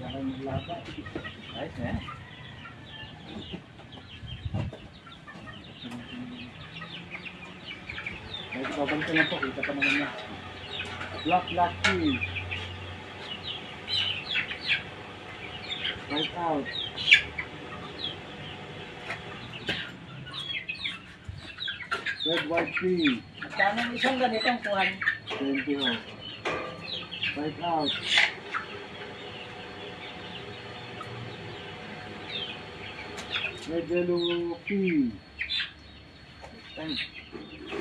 Ayos na yan. Babalik ka lang po, kita pa naman na. Black key. Right out. Red white key. Magkano isang ganitong kuhan? 20 oh. Right out. Red yellow key. Thanks.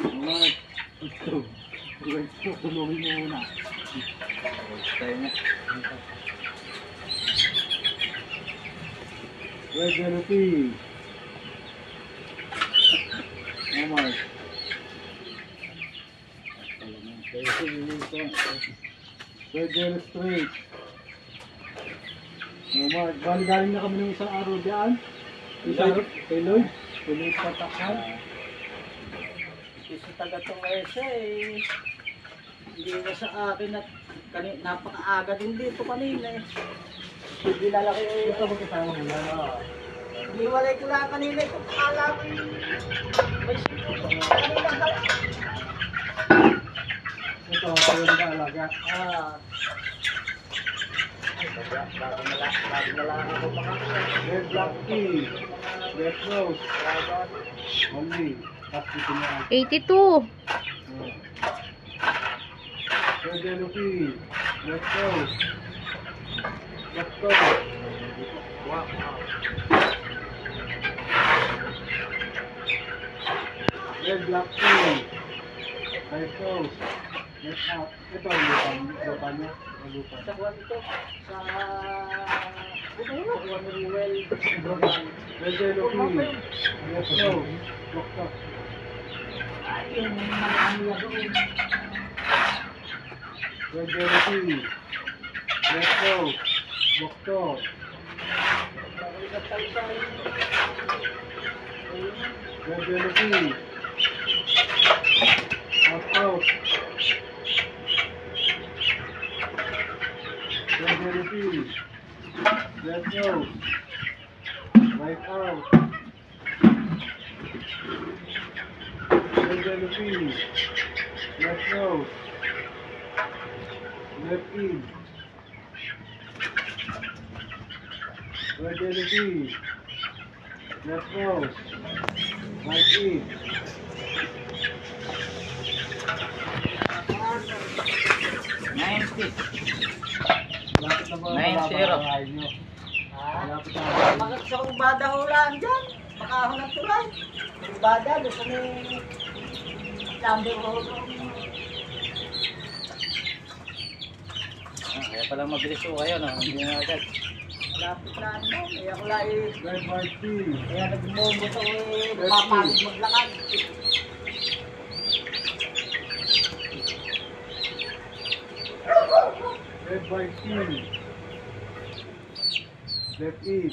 Alright. Ito. Ito. Tulungin mo muna. Tayo na. Red yellow key. Alright. Red yellow straight. Alright. Galing na kami ng isang araw diyan. Isang araw. Kay Lloyd. Kay Lloyd Patakhan. Isa taga itong eh. Hindi na sa akin at napakaaga din dito kanina eh. Hindi lalaki eh. Ito magkasama mo na. Hiwalay ko lang kanina ito. Alam ko may sito. Kanina ka. Ito, kayo nag-aalaga. Bago na lang ako makakita. Red black key. Red rose. Only. Tapos ito na. 82. Red yellow key. Red rose. Red rose. Wow. Red black key. Red rose. Red out. Ito ang lupa niya. Lupa. Sa buwan ito. Sa... Buwan ni Ruel. Red yellow key. Red rose. Lock up. Yung mga niya doon. Red yellow key. Red rose. Lock up. Red yellow key. Out. Red yellow key. Red rose. Right out. Red yellow key. Red rose. Left in. Red yellow key. Left rose. Right in. 90. Lapit na ba? 9-0. Lapit na. Mga sa kumbada ho lang dyan. Makahon ng tulay. Kumbada, gusto ni number ho. Kaya pala mabilis ko kayo, no? Hindi na agad. Malapit na ano. Kaya ko lang eh. Red white key. Kaya nagmumoto eh. Mapapagod maglakad. Red white key. Left in.